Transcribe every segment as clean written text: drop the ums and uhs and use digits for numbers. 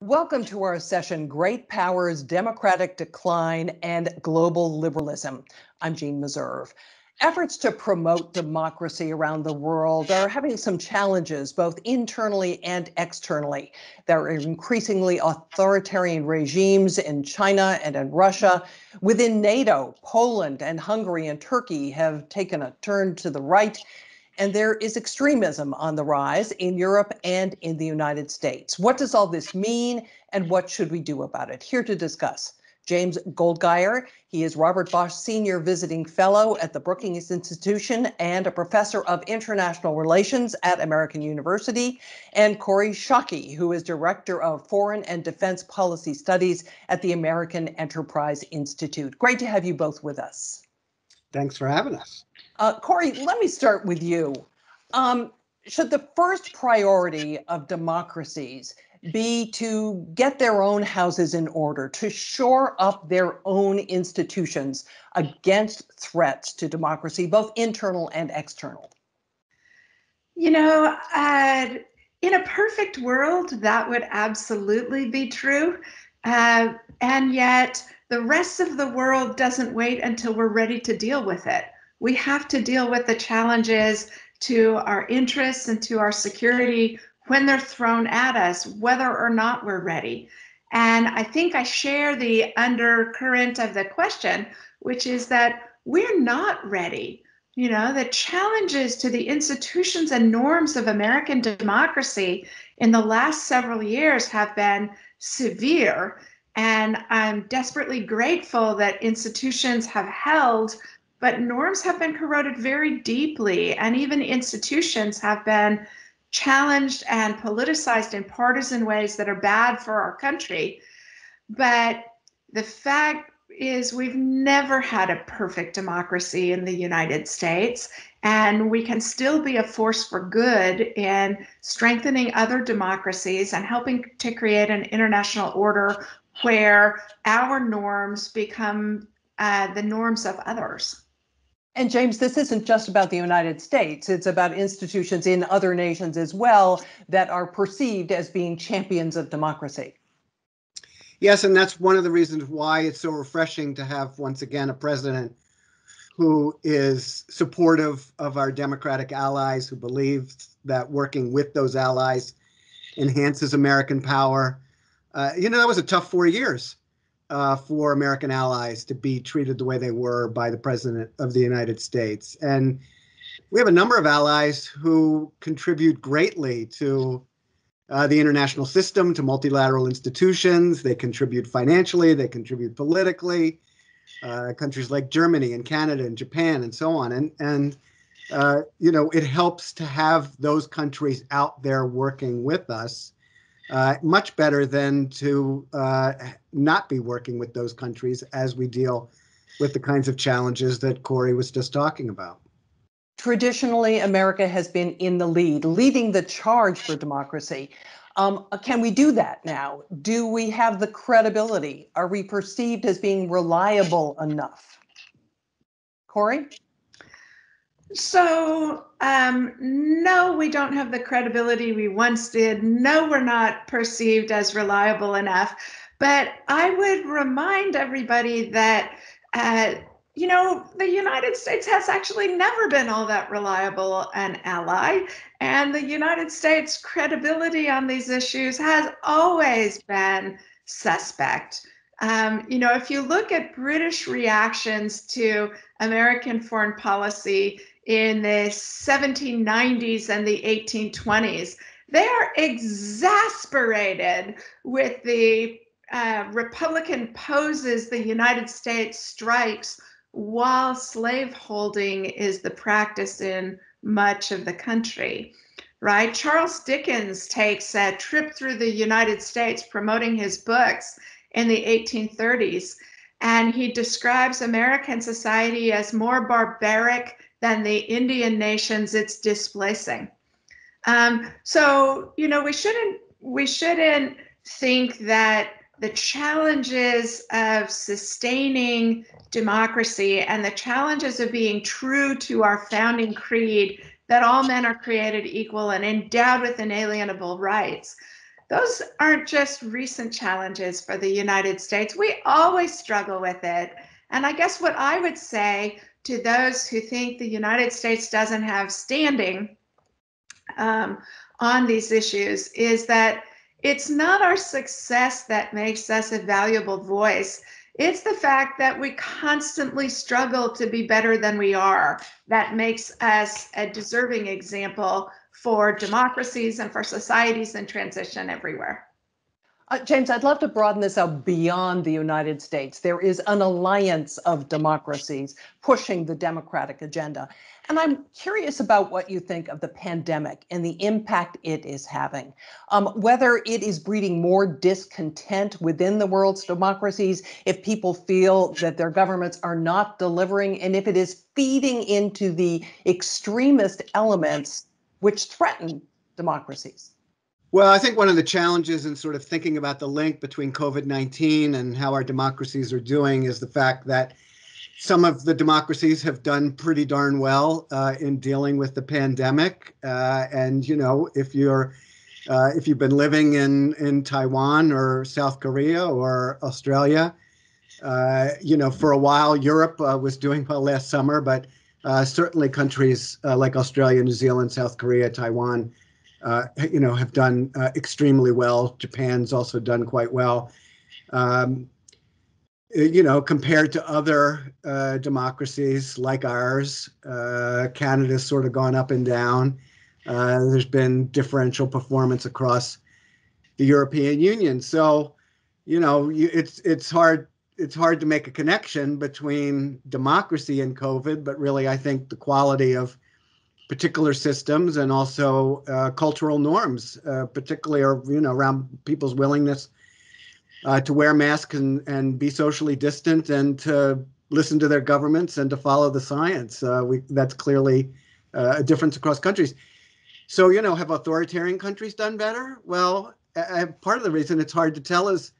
Welcome to our session, Great Powers, Democratic Decline, and Global Liberalism. I'm Jeanne Meserve. Efforts to promote democracy around the world are having some challenges, both internally and externally. There are increasingly authoritarian regimes in China and in Russia. Within NATO, Poland and Hungary and Turkey have taken a turn to the right. And there is extremism on the rise in Europe and in the United States. What does all this mean, and what should we do about it? Here to discuss, James Goldgeier. He is Robert Bosch Senior Visiting Fellow at the Brookings Institution and a Professor of International Relations at American University, and Kori, who is Director of Foreign and Defense Policy Studies at the American Enterprise Institute. Great to have you both with us. Thanks for having us. Kori, let me start with you. Should the first priority of democracies be to get their own houses in order, to shore up their own institutions against threats to democracy, both internal and external? You know, in a perfect world, that would absolutely be true. And yet the rest of the world doesn't wait until we're ready to deal with it. We have to deal with the challenges to our interests and to our security when they're thrown at us, whether or not we're ready. And I think I share the undercurrent of the question, which is that we're not ready. You know, the challenges to the institutions and norms of American democracy in the last several years have been severe. And I'm desperately grateful that institutions have held, but norms have been corroded very deeply, and even institutions have been challenged and politicized in partisan ways that are bad for our country. But the fact is, we've never had a perfect democracy in the United States, and we can still be a force for good in strengthening other democracies and helping to create an international order where our norms become the norms of others. And James, this isn't just about the United States. It's about institutions in other nations as well that are perceived as being champions of democracy. Yes, and that's one of the reasons why it's so refreshing to have, once again, a president who is supportive of our democratic allies, who believes that working with those allies enhances American power. That was a tough 4 years for American allies to be treated the way they were by the President of the United States. And we have a number of allies who contribute greatly to the international system, to multilateral institutions. They contribute financially, they contribute politically. Countries like Germany and Canada and Japan and so on. And it helps to have those countries out there working with us. Much better than to not be working with those countries as we deal with the kinds of challenges that Kori was just talking about. Traditionally, America has been in the lead, leading the charge for democracy. Can we do that now? Do we have the credibility? Are we perceived as being reliable enough? Kori? So, no, we don't have the credibility we once did. No, we're not perceived as reliable enough. But I would remind everybody that, the United States has actually never been all that reliable an ally. And the United States' credibility on these issues has always been suspect. If you look at British reactions to American foreign policy in the 1790s and the 1820s, they are exasperated with the Republican poses the United States strikes while slaveholding is the practice in much of the country, right? Charles Dickens takes a trip through the United States promoting his books in the 1830s, and he describes American society as more barbaric than the Indian nations it's displacing. We shouldn't think that the challenges of sustaining democracy and the challenges of being true to our founding creed that all men are created equal and endowed with inalienable rights, those aren't just recent challenges for the United States. We always struggle with it. And I guess what I would say to those who think the United States doesn't have standing on these issues is that it's not our success that makes us a valuable voice. It's the fact that we constantly struggle to be better than we are that makes us a deserving example for democracies and for societies in transition everywhere. James, I'd love to broaden this out beyond the United States. There is an alliance of democracies pushing the democratic agenda. And I'm curious about what you think of the pandemic and the impact it is having, whether it is breeding more discontent within the world's democracies, if people feel that their governments are not delivering, and if it is feeding into the extremist elements which threaten democracies. Well, I think one of the challenges in sort of thinking about the link between COVID-19 and how our democracies are doing is the fact that some of the democracies have done pretty darn well in dealing with the pandemic. And, you know, if you've been living in Taiwan or South Korea or Australia, you know, for a while, Europe was doing well last summer, but certainly countries like Australia, New Zealand, South Korea, Taiwan, you know, have done extremely well. Japan's also done quite well. You know, compared to other democracies like ours, Canada's sort of gone up and down. There's been differential performance across the European Union. So, you know, it's hard to make a connection between democracy and COVID, but really, I think the quality of particular systems and also cultural norms, particularly, you know, around people's willingness to wear masks and be socially distant and to listen to their governments and to follow the science. That's clearly a difference across countries. So, you know, have authoritarian countries done better? Well, part of the reason it's hard to tell is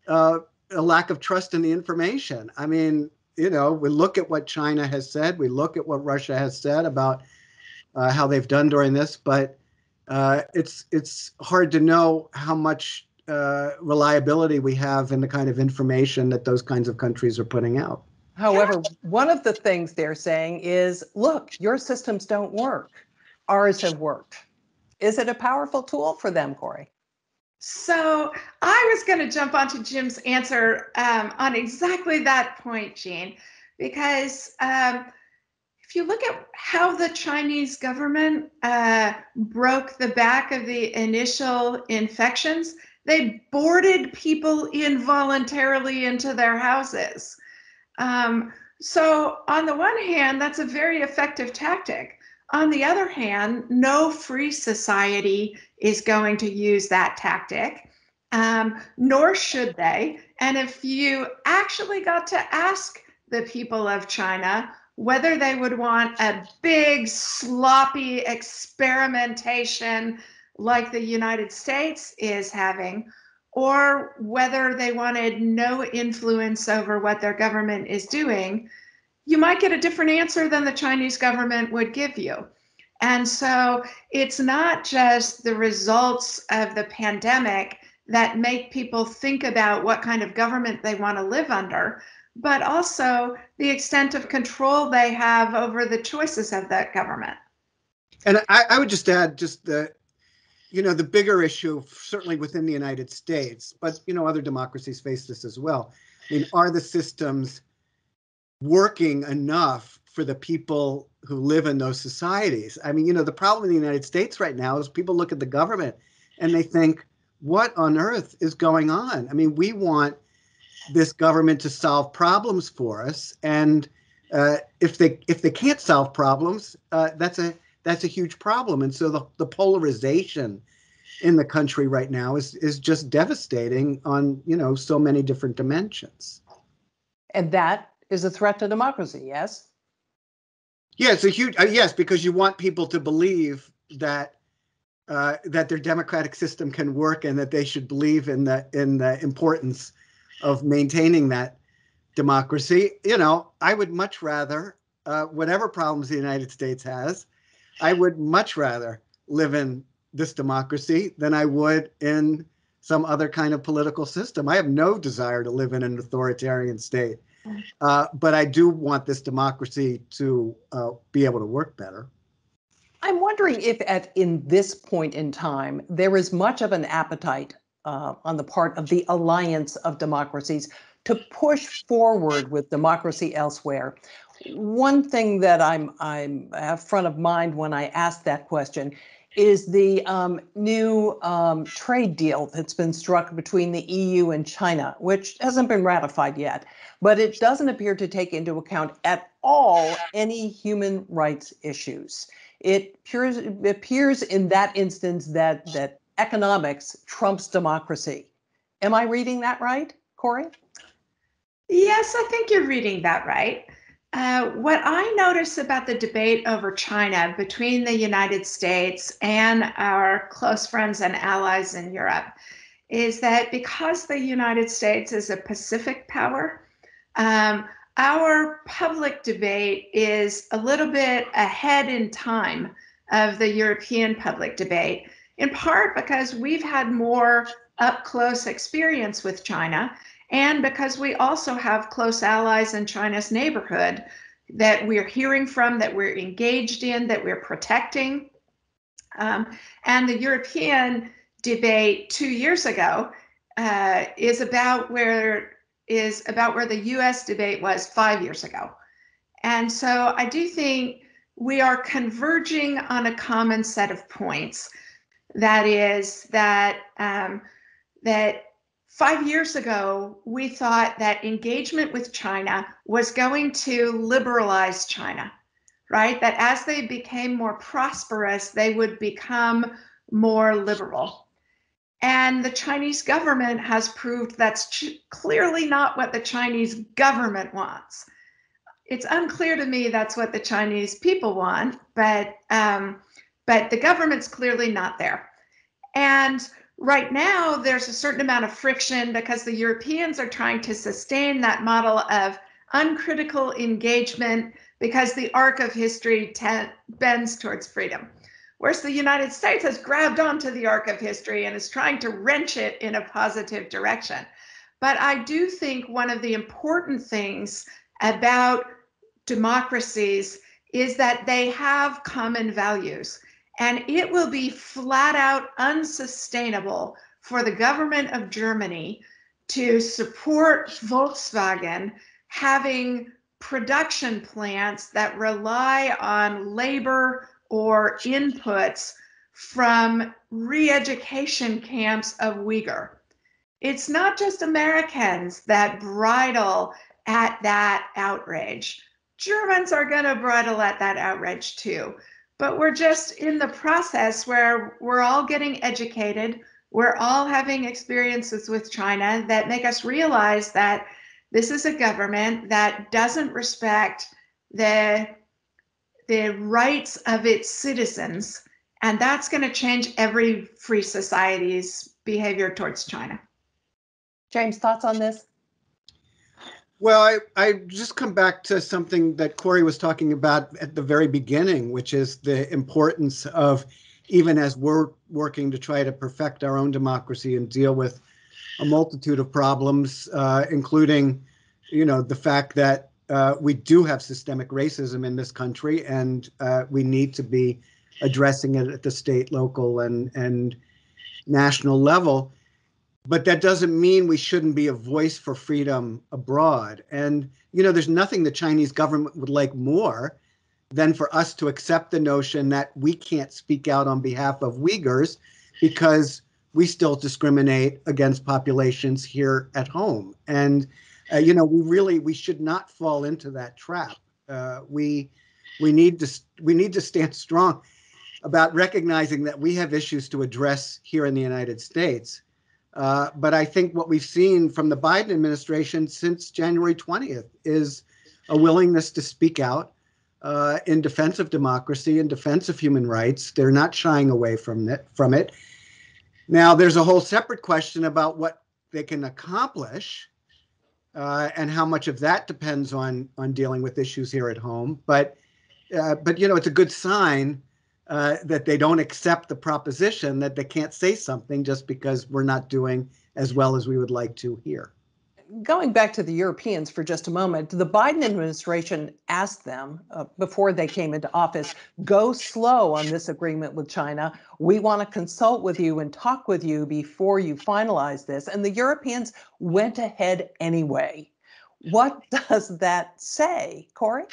a lack of trust in the information. I mean, you know, we look at what China has said, we look at what Russia has said about how they've done during this, but it's hard to know how much reliability we have in the kind of information that those kinds of countries are putting out. However, one of the things they're saying is, look, your systems don't work. Ours have worked. Is it a powerful tool for them, Kori? So I was going to jump onto Jim's answer on exactly that point, Jeanne, because if you look at how the Chinese government broke the back of the initial infections, they boarded people involuntarily into their houses. So on the one hand, that's a very effective tactic. On the other hand, no free society is going to use that tactic, nor should they. And if you actually got to ask the people of China whether they would want a big, sloppy experimentation like the United States is having, or whether they wanted no influence over what their government is doing, you might get a different answer than the Chinese government would give you. And so it's not just the results of the pandemic that make people think about what kind of government they want to live under, but also the extent of control they have over the choices of that government. And I would just add just the, you know, the bigger issue, certainly within the United States, but, you know, other democracies face this as well. I mean, are the systems working enough for the people who live in those societies? I mean, you know, the problem in the United States right now is people look at the government and they think, what on earth is going on? I mean, we want this government to solve problems for us, and if they can't solve problems, that's a huge problem. And so the polarization in the country right now is just devastating on, you know, so many different dimensions. And that is a threat to democracy, yes? Yeah, it's a huge yes, because you want people to believe that that their democratic system can work and that they should believe in the importance of maintaining that democracy. You know, I would much rather, whatever problems the United States has, I would much rather live in this democracy than I would in some other kind of political system. I have no desire to live in an authoritarian state, but I do want this democracy to be able to work better. I'm wondering if in this point in time, there is much of an appetite on the part of the alliance of democracies to push forward with democracy elsewhere. One thing that I'm front of mind when I ask that question is the new trade deal that's been struck between the EU and China, which hasn't been ratified yet, but it doesn't appear to take into account at all any human rights issues. It appears in that instance that economics trumps democracy. Am I reading that right, Kori? Yes, I think you're reading that right. What I notice about the debate over China between the United States and our close friends and allies in Europe is that because the United States is a Pacific power, our public debate is a little bit ahead in time of the European public debate, in part because we've had more up-close experience with China, and because we also have close allies in China's neighborhood that we're hearing from, that we're engaged in, that we're protecting. And the European debate 2 years ago is about where the US debate was 5 years ago. And so I do think we are converging on a common set of points. That is that 5 years ago, we thought that engagement with China was going to liberalize China, right? That as they became more prosperous, they would become more liberal. And the Chinese government has proved that's clearly not what the Chinese government wants. It's unclear to me that's what the Chinese people want, but the government's clearly not there. And right now, there's a certain amount of friction because the Europeans are trying to sustain that model of uncritical engagement because the arc of history bends towards freedom. Whereas the United States has grabbed onto the arc of history and is trying to wrench it in a positive direction. But I do think one of the important things about democracies is that they have common values. And it will be flat out unsustainable for the government of Germany to support Volkswagen having production plants that rely on labor or inputs from re-education camps of Uyghur. It's not just Americans that bridle at that outrage. Germans are going to bridle at that outrage too. But we're just in the process where we're all getting educated. We're all having experiences with China that make us realize that this is a government that doesn't respect the rights of its citizens. And that's going to change every free society's behavior towards China. James, thoughts on this? Well, I just come back to something that Kori was talking about at the very beginning, which is the importance of, even as we're working to try to perfect our own democracy and deal with a multitude of problems, including, the fact that we do have systemic racism in this country, and we need to be addressing it at the state, local, and national level. But that doesn't mean we shouldn't be a voice for freedom abroad. And, there's nothing the Chinese government would like more than for us to accept the notion that we can't speak out on behalf of Uyghurs because we still discriminate against populations here at home. And, we should not fall into that trap. We need to stand strong about recognizing that we have issues to address here in the United States. But I think what we've seen from the Biden administration since January 20th is a willingness to speak out in defense of democracy, in defense of human rights. They're not shying away from it. Now, there's a whole separate question about what they can accomplish and how much of that depends on dealing with issues here at home. But it's a good sign that they don't accept the proposition that they can't say something just because we're not doing as well as we would like to here. Going back to the Europeans for just a moment, the Biden administration asked them before they came into office, go slow on this agreement with China. We want to consult with you and talk with you before you finalize this. And the Europeans went ahead anyway. What does that say, Kori?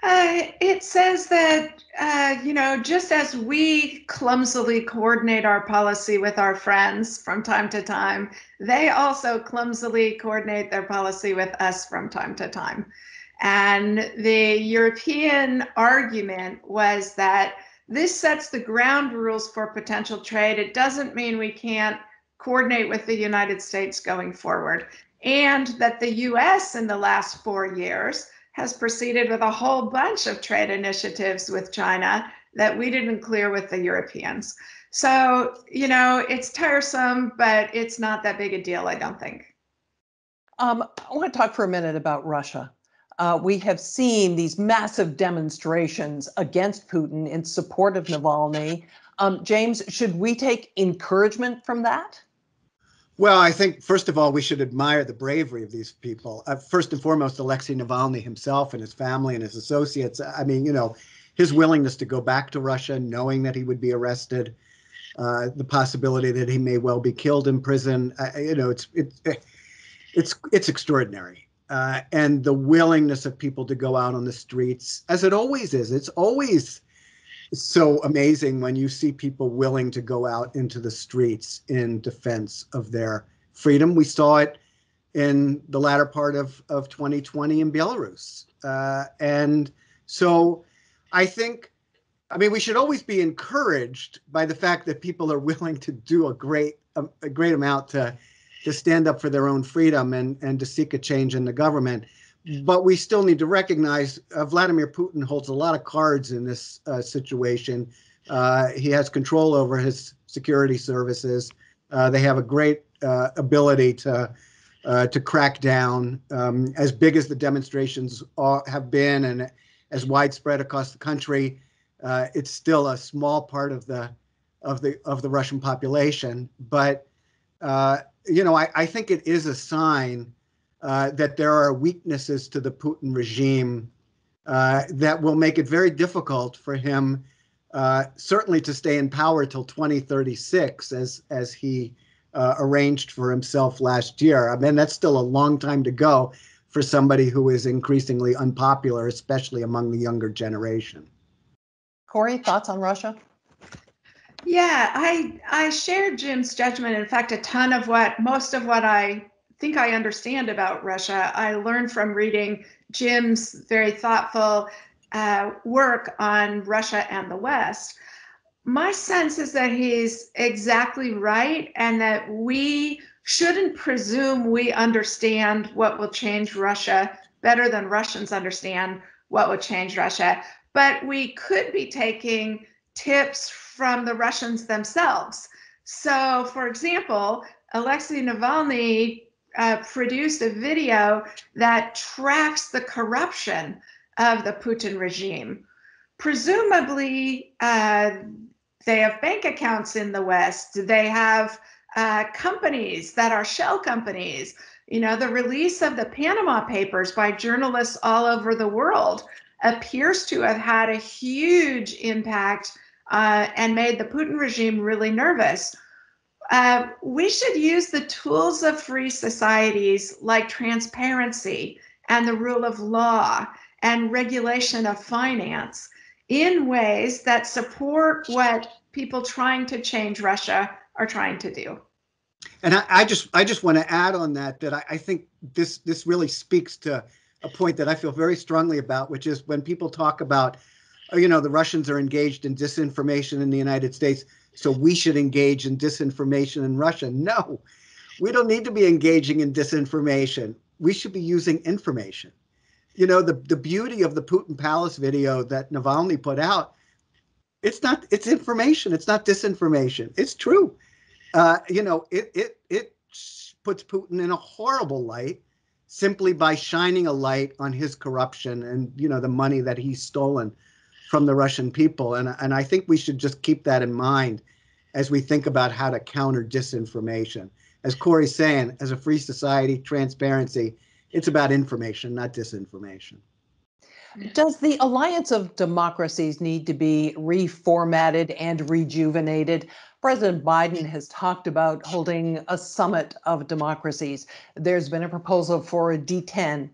It says that, just as we clumsily coordinate our policy with our friends from time to time, they also clumsily coordinate their policy with us from time to time. And the European argument was that this sets the ground rules for potential trade. It doesn't mean we can't coordinate with the United States going forward. And that the US in the last 4 years has proceeded with a whole bunch of trade initiatives with China that we didn't clear with the Europeans. So, it's tiresome, but it's not that big a deal, I don't think. I want to talk for a minute about Russia. We have seen these massive demonstrations against Putin in support of Navalny. James, should we take encouragement from that? Well, I think, first of all, we should admire the bravery of these people. First and foremost, Alexei Navalny himself and his family and his associates. I mean, his willingness to go back to Russia, knowing that he would be arrested, the possibility that he may well be killed in prison. It's extraordinary. And the willingness of people to go out on the streets, as it always is. It's always so amazing when you see people willing to go out into the streets in defense of their freedom. We saw it in the latter part of 2020 in Belarus. And so I think, we should always be encouraged by the fact that people are willing to do a great amount to stand up for their own freedom and to seek a change in the government. But we still need to recognize Vladimir Putin holds a lot of cards in this situation. He has control over his security services. They have a great ability to crack down. As big as the demonstrations have been and as widespread across the country, it's still a small part of the Russian population. But I think it is a sign that there are weaknesses to the Putin regime that will make it very difficult for him, certainly to stay in power till 2036, as he arranged for himself last year. That's still a long time to go for somebody who is increasingly unpopular, especially among the younger generation. Kori, thoughts on Russia? Yeah, I share Jim's judgment. In fact, most of what I think I understand about Russia, I learned from reading Jim's very thoughtful work on Russia and the West. My sense is that he's exactly right, and that we shouldn't presume we understand what will change Russia better than Russians understand what will change Russia. But we could be taking tips from the Russians themselves. So, for example, Alexei Navalny produced a video that tracks the corruption of the Putin regime. Presumably, they have bank accounts in the West. They have companies that are shell companies. The release of the Panama Papers by journalists all over the world appears to have had a huge impact and made the Putin regime really nervous. We should use the tools of free societies like transparency and the rule of law and regulation of finance in ways that support what people trying to change Russia are trying to do. And I just want to add on that I think this really speaks to a point that I feel very strongly about, which is when people talk about, the Russians are engaged in disinformation in the United States, so we should engage in disinformation in Russia. No, we don't need to be engaging in disinformation. We should be using information. The beauty of the Putin Palace video that Navalny put out, it's information. It's not disinformation. It's true. It puts Putin in a horrible light simply by shining a light on his corruption and, the money that he's stolen from the Russian people. And I think we should just keep that in mind as we think about how to counter disinformation. As Kori's saying, as a free society, transparency, it's about information, not disinformation. Does the alliance of democracies need to be reformatted and rejuvenated? President Biden has talked about holding a summit of democracies. There's been a proposal for a D10.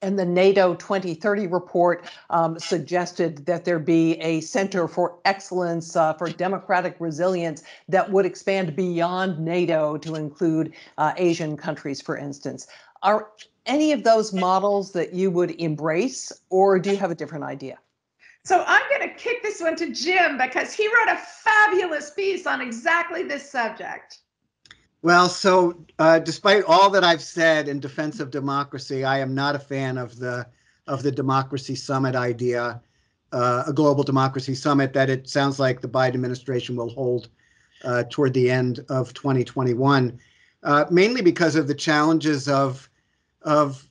And the NATO 2030 report suggested that there be a center for excellence for democratic resilience that would expand beyond NATO to include Asian countries, for instance. Are any of those models that you would embrace, or do you have a different idea? So I'm going to kick this one to Jim because he wrote a fabulous piece on exactly this subject. Well, so despite all that I've said in defense of democracy, I am not a fan of the democracy summit idea, a global democracy summit that it sounds like the Biden administration will hold toward the end of 2021, mainly because of the challenges of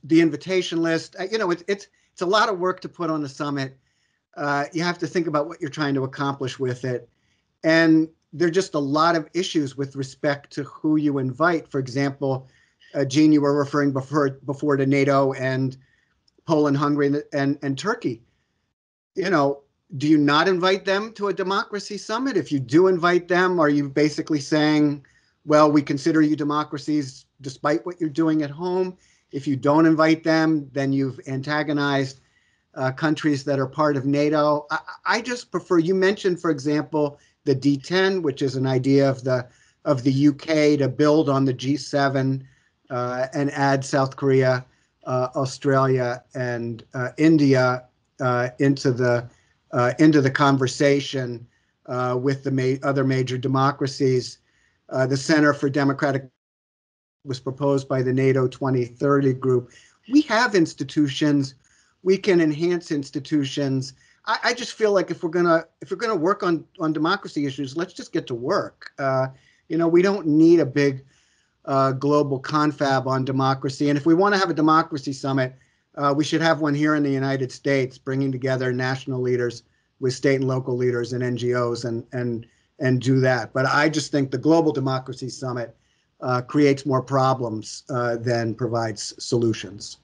the invitation list. It's a lot of work to put on the summit. You have to think about what you're trying to accomplish with it, and there are just a lot of issues with respect to who you invite. For example, Jeanne, you were referring before to NATO and Poland, Hungary, and Turkey. Do you not invite them to a democracy summit? If you do invite them, are you basically saying, well, we consider you democracies despite what you're doing at home? If you don't invite them, then you've antagonized countries that are part of NATO. I just prefer, you mentioned, for example, the D10, which is an idea of the UK to build on the G7 and add South Korea, Australia, and India into the conversation with the other major democracies. The Center for Democratic was proposed by the NATO 2030 group. We have institutions. We can enhance institutions. I just feel like if we're gonna work on democracy issues, let's just get to work. We don't need a big global confab on democracy. And if we want to have a democracy summit, we should have one here in the United States, bringing together national leaders with state and local leaders and NGOs and do that. But I just think the Global Democracy Summit creates more problems than provides solutions.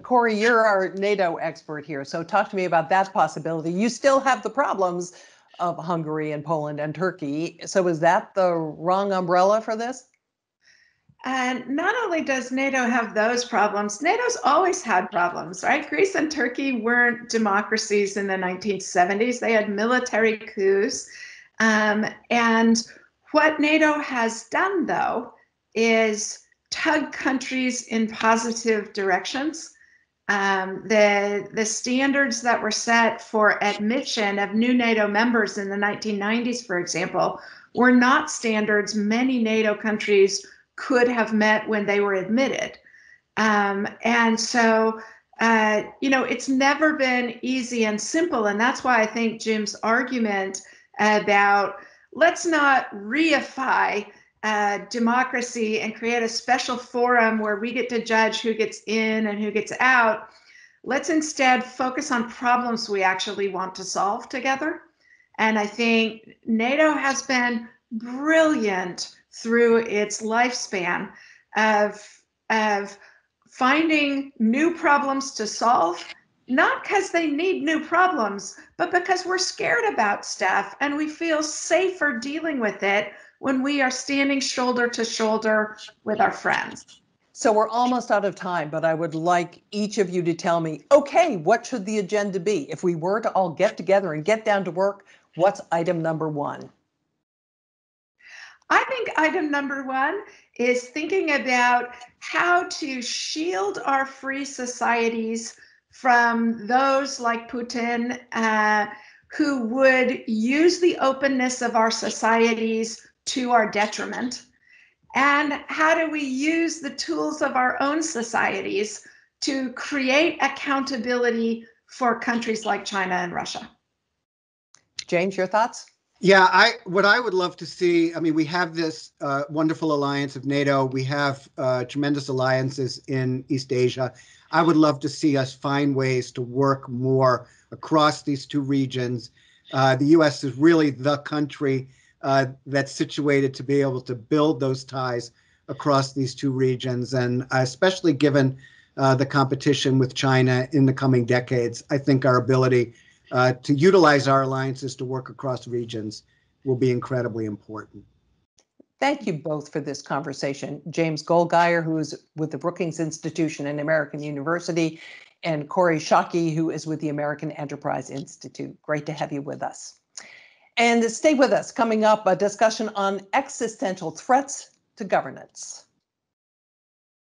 Kori, you're our NATO expert here, so talk to me about that possibility. You still have the problems of Hungary and Poland and Turkey. So is that the wrong umbrella for this? And not only does NATO have those problems, NATO's always had problems, right? Greece and Turkey weren't democracies in the 1970s. They had military coups. And what NATO has done, though, is tug countries in positive directions. The standards that were set for admission of new NATO members in the 1990s, for example, were not standards many NATO countries could have met when they were admitted. And so, it's never been easy and simple. And that's why I think Jim's argument about let's not reify democracy and create a special forum where we get to judge who gets in and who gets out. Let's instead focus on problems we actually want to solve together. And I think NATO has been brilliant through its lifespan of finding new problems to solve, not because they need new problems, but because we're scared about stuff and we feel safer dealing with it when we are standing shoulder to shoulder with our friends. So we're almost out of time, but I would like each of you to tell me, okay, what should the agenda be? If we were to all get together and get down to work, what's item number one? I think item number one is thinking about how to shield our free societies from those like Putin who would use the openness of our societies to our detriment. And how do we use the tools of our own societies to create accountability for countries like China and Russia? James, your thoughts? Yeah, what I would love to see, I mean, we have this wonderful alliance of NATO. We have tremendous alliances in East Asia. I would love to see us find ways to work more across these two regions. The U.S. is really the country that's situated to be able to build those ties across these two regions. And especially given the competition with China in the coming decades, I think our ability to utilize our alliances to work across regions will be incredibly important. Thank you both for this conversation. James Goldgeier, who is with the Brookings Institution and American University, and Kori Schake, who is with the American Enterprise Institute. Great to have you with us. And stay with us. Coming up, a discussion on existential threats to governance.